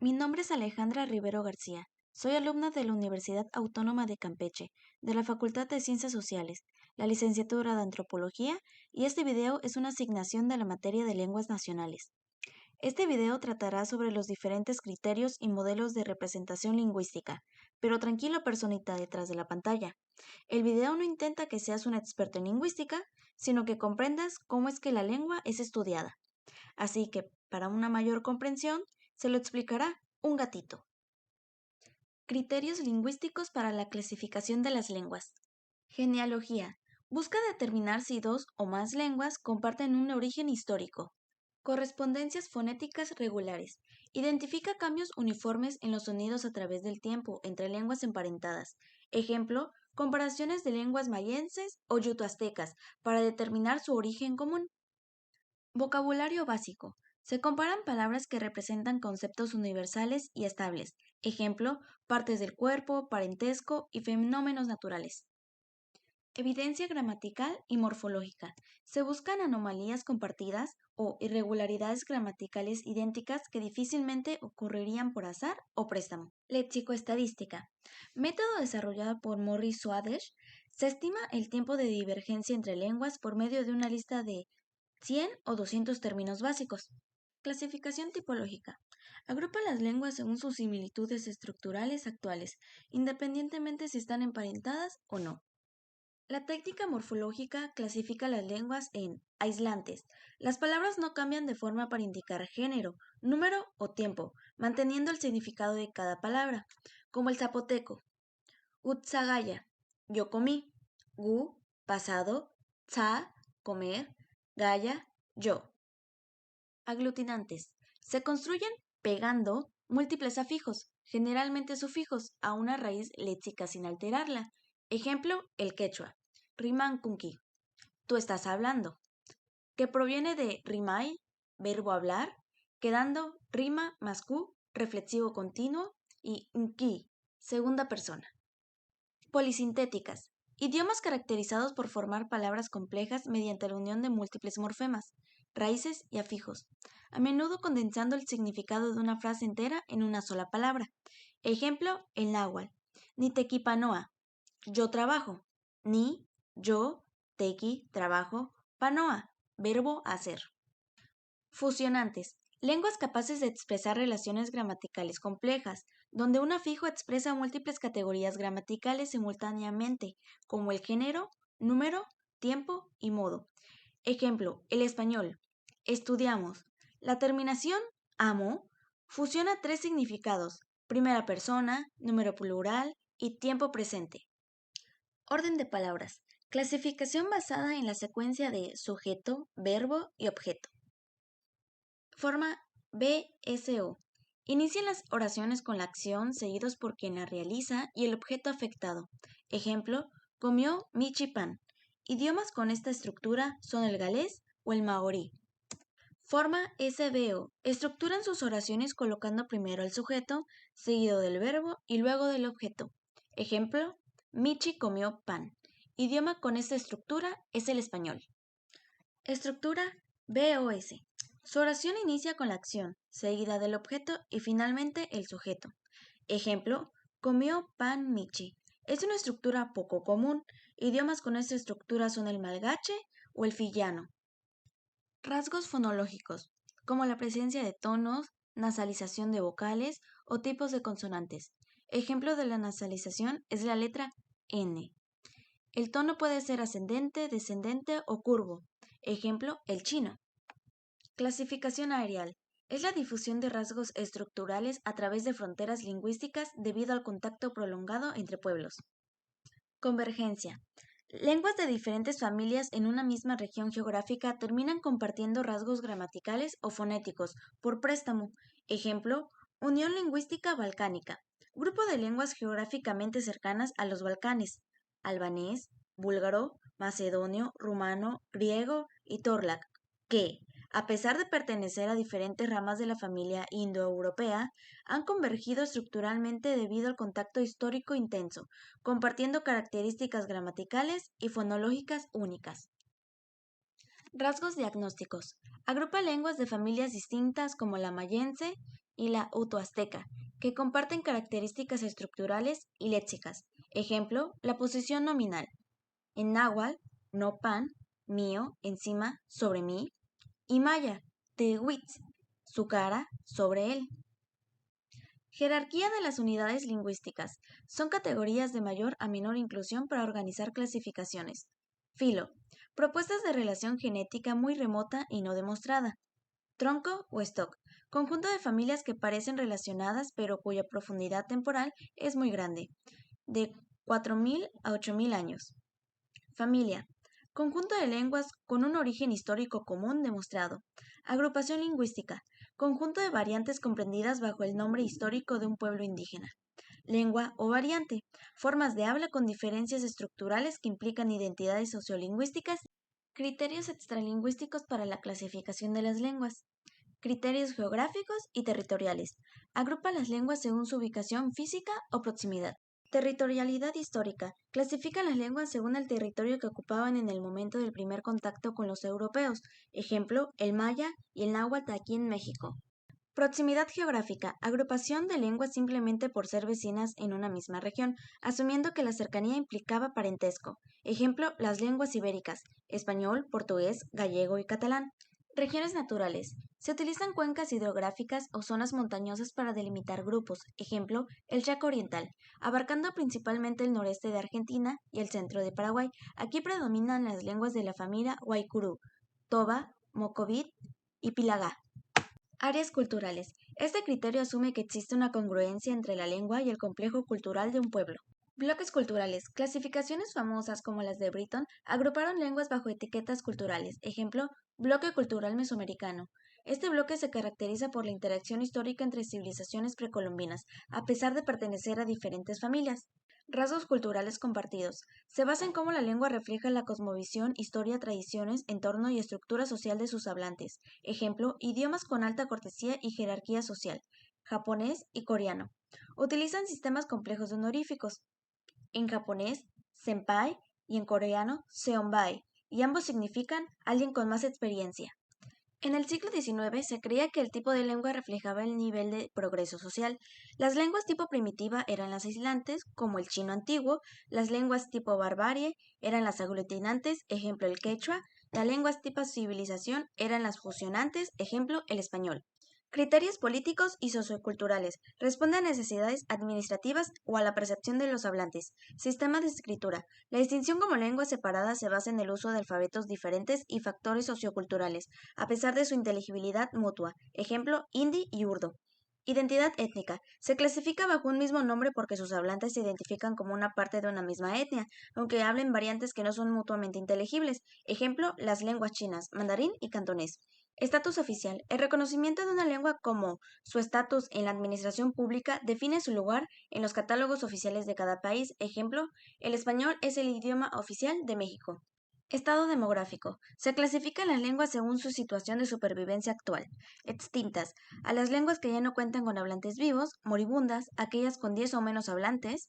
Mi nombre es Alejandra Rivero García. Soy alumna de la Universidad Autónoma de Campeche, de la Facultad de Ciencias Sociales, la licenciatura de Antropología, y este video es una asignación de la materia de lenguas nacionales. Este video tratará sobre los diferentes criterios y modelos de representación lingüística, pero tranquilo personita detrás de la pantalla. El video no intenta que seas un experto en lingüística, sino que comprendas cómo es que la lengua es estudiada. Así que, para una mayor comprensión, se lo explicará un gatito. Criterios lingüísticos para la clasificación de las lenguas. Genealogía. Busca determinar si dos o más lenguas comparten un origen histórico. Correspondencias fonéticas regulares. Identifica cambios uniformes en los sonidos a través del tiempo entre lenguas emparentadas. Ejemplo, comparaciones de lenguas mayenses o yuto-aztecas para determinar su origen común. Vocabulario básico. Se comparan palabras que representan conceptos universales y estables. Ejemplo, partes del cuerpo, parentesco y fenómenos naturales. Evidencia gramatical y morfológica. Se buscan anomalías compartidas o irregularidades gramaticales idénticas que difícilmente ocurrirían por azar o préstamo. Léxico-estadística. Método desarrollado por Morris Swadesh. Se estima el tiempo de divergencia entre lenguas por medio de una lista de 100 o 200 términos básicos. Clasificación tipológica. Agrupa las lenguas según sus similitudes estructurales actuales, independientemente si están emparentadas o no. La técnica morfológica clasifica las lenguas en aislantes. Las palabras no cambian de forma para indicar género, número o tiempo, manteniendo el significado de cada palabra, como el zapoteco. Utsagaya, yo comí. Gu, pasado. Tsa, comer. Gaya, yo. Aglutinantes. Se construyen pegando múltiples afijos, generalmente sufijos, a una raíz léxica sin alterarla. Ejemplo, el quechua. Riman kunki. Tú estás hablando. Que proviene de rimai, verbo hablar, quedando rima más ku, reflexivo continuo, y unki, segunda persona. Polisintéticas. Idiomas caracterizados por formar palabras complejas mediante la unión de múltiples morfemas, raíces y afijos, a menudo condensando el significado de una frase entera en una sola palabra. Ejemplo, el náhuatl. Ni tequipanoa, yo trabajo. Ni, yo, tequi, trabajo, panoa, verbo hacer. Fusionantes. Lenguas capaces de expresar relaciones gramaticales complejas, donde un afijo expresa múltiples categorías gramaticales simultáneamente, como el género, número, tiempo y modo. Ejemplo, el español. Estudiamos. La terminación amo fusiona tres significados: primera persona, número plural y tiempo presente. Orden de palabras. Clasificación basada en la secuencia de sujeto, verbo y objeto. Forma BSO. Inician las oraciones con la acción seguidos por quien la realiza y el objeto afectado. Ejemplo, comió Michi pan. Idiomas con esta estructura son el galés o el maorí. Forma SVO. Estructuran sus oraciones colocando primero el sujeto, seguido del verbo y luego del objeto. Ejemplo, Michi comió pan. Idioma con esta estructura es el español. Estructura BOS. Su oración inicia con la acción, seguida del objeto y finalmente el sujeto. Ejemplo, comió pan Michi. Es una estructura poco común. Idiomas con esta estructura son el malgache o el fillano. Rasgos fonológicos, como la presencia de tonos, nasalización de vocales o tipos de consonantes. Ejemplo de la nasalización es la letra N. El tono puede ser ascendente, descendente o curvo. Ejemplo, el chino. Clasificación areal. Es la difusión de rasgos estructurales a través de fronteras lingüísticas debido al contacto prolongado entre pueblos. Convergencia. Lenguas de diferentes familias en una misma región geográfica terminan compartiendo rasgos gramaticales o fonéticos por préstamo. Ejemplo, Unión Lingüística Balcánica. Grupo de lenguas geográficamente cercanas a los Balcanes. Albanés, búlgaro, macedonio, rumano, griego y torlac, que, a pesar de pertenecer a diferentes ramas de la familia indoeuropea, han convergido estructuralmente debido al contacto histórico intenso, compartiendo características gramaticales y fonológicas únicas. Rasgos diagnósticos. Agrupa lenguas de familias distintas como la mayense y la utoazteca, que comparten características estructurales y léxicas. Ejemplo, la posición nominal. En náhuatl, no pan, mío, encima, sobre mí. Y maya, tehuitz, su cara, sobre él. Jerarquía de las unidades lingüísticas. Son categorías de mayor a menor inclusión para organizar clasificaciones. Filo. Propuestas de relación genética muy remota y no demostrada. Tronco o stock. Conjunto de familias que parecen relacionadas pero cuya profundidad temporal es muy grande. De 4.000 a 8.000 años. Familia. Conjunto de lenguas con un origen histórico común demostrado. Agrupación lingüística. Conjunto de variantes comprendidas bajo el nombre histórico de un pueblo indígena. Lengua o variante. Formas de habla con diferencias estructurales que implican identidades sociolingüísticas. Criterios extralingüísticos para la clasificación de las lenguas. Criterios geográficos y territoriales. Agrupa las lenguas según su ubicación física o proximidad. Territorialidad histórica. Clasifica las lenguas según el territorio que ocupaban en el momento del primer contacto con los europeos. Ejemplo, el maya y el náhuatl aquí en México. Proximidad geográfica. Agrupación de lenguas simplemente por ser vecinas en una misma región, asumiendo que la cercanía implicaba parentesco. Ejemplo, las lenguas ibéricas, español, portugués, gallego y catalán. Regiones naturales. Se utilizan cuencas hidrográficas o zonas montañosas para delimitar grupos. Ejemplo, el Chaco Oriental, abarcando principalmente el noreste de Argentina y el centro de Paraguay. Aquí predominan las lenguas de la familia Guaycurú, Toba, Mocovit y Pilagá. Áreas culturales. Este criterio asume que existe una congruencia entre la lengua y el complejo cultural de un pueblo. Bloques culturales. Clasificaciones famosas como las de Britton agruparon lenguas bajo etiquetas culturales. Ejemplo, bloque cultural mesoamericano. Este bloque se caracteriza por la interacción histórica entre civilizaciones precolombinas, a pesar de pertenecer a diferentes familias. Rasgos culturales compartidos. Se basa en cómo la lengua refleja la cosmovisión, historia, tradiciones, entorno y estructura social de sus hablantes. Ejemplo, idiomas con alta cortesía y jerarquía social. Japonés y coreano. Utilizan sistemas complejos de honoríficos. En japonés, senpai, y en coreano, seonbai, y ambos significan alguien con más experiencia. En el siglo XIX se creía que el tipo de lengua reflejaba el nivel de progreso social. Las lenguas tipo primitiva eran las aislantes, como el chino antiguo; las lenguas tipo barbarie eran las aglutinantes, ejemplo el quechua; las lenguas tipo civilización eran las fusionantes, ejemplo el español. Criterios políticos y socioculturales. Responde a necesidades administrativas o a la percepción de los hablantes. Sistema de escritura. La distinción como lengua separada se basa en el uso de alfabetos diferentes y factores socioculturales, a pesar de su inteligibilidad mutua. Ejemplo, hindi y urdu. Identidad étnica. Se clasifica bajo un mismo nombre porque sus hablantes se identifican como una parte de una misma etnia, aunque hablen variantes que no son mutuamente inteligibles. Ejemplo, las lenguas chinas, mandarín y cantonés. Estatus oficial. El reconocimiento de una lengua como su estatus en la administración pública define su lugar en los catálogos oficiales de cada país. Ejemplo, el español es el idioma oficial de México. Estado demográfico. Se clasifican las lenguas según su situación de supervivencia actual. Extintas. A las lenguas que ya no cuentan con hablantes vivos; moribundas, aquellas con 10 o menos hablantes;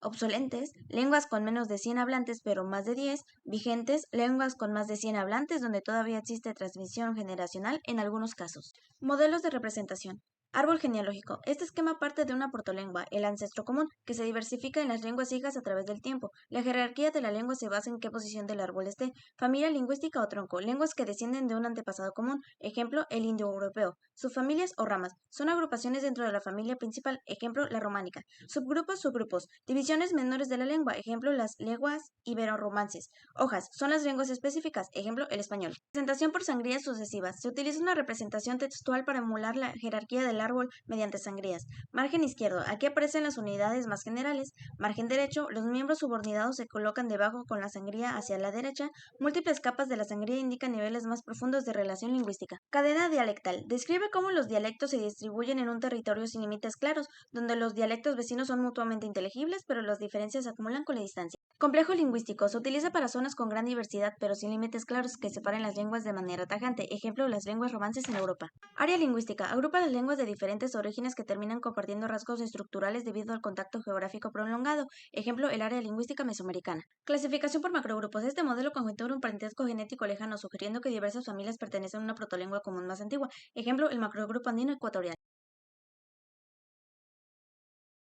obsolentes, lenguas con menos de 100 hablantes pero más de 10; vigentes, lenguas con más de 100 hablantes donde todavía existe transmisión generacional en algunos casos. Modelos de representación. Árbol genealógico. Este esquema parte de una protolengua, el ancestro común, que se diversifica en las lenguas hijas a través del tiempo. La jerarquía de la lengua se basa en qué posición del árbol esté. Familia lingüística o tronco. Lenguas que descienden de un antepasado común. Ejemplo, el indoeuropeo. Subfamilias o ramas. Son agrupaciones dentro de la familia principal. Ejemplo, la románica. Subgrupos, subgrupos. Divisiones menores de la lengua. Ejemplo, las lenguas ibero-romances. Hojas. Son las lenguas específicas. Ejemplo, el español. Presentación por sangrías sucesivas. Se utiliza una representación textual para emular la jerarquía del árbol mediante sangrías. Margen izquierdo. Aquí aparecen las unidades más generales. Margen derecho. Los miembros subordinados se colocan debajo con la sangría hacia la derecha. Múltiples capas de la sangría indican niveles más profundos de relación lingüística. Cadena dialectal. Describe cómo los dialectos se distribuyen en un territorio sin límites claros, donde los dialectos vecinos son mutuamente inteligibles, pero las diferencias se acumulan con la distancia. Complejo lingüístico. Se utiliza para zonas con gran diversidad, pero sin límites claros que separen las lenguas de manera tajante. Ejemplo, las lenguas romances en Europa. Área lingüística. Agrupa las lenguas de diferentes orígenes que terminan compartiendo rasgos estructurales debido al contacto geográfico prolongado. Ejemplo, el área lingüística mesoamericana. Clasificación por macrogrupos. Este modelo conjetura un parentesco genético lejano, sugiriendo que diversas familias pertenecen a una protolengua común más antigua. Ejemplo, el macrogrupo andino ecuatorial.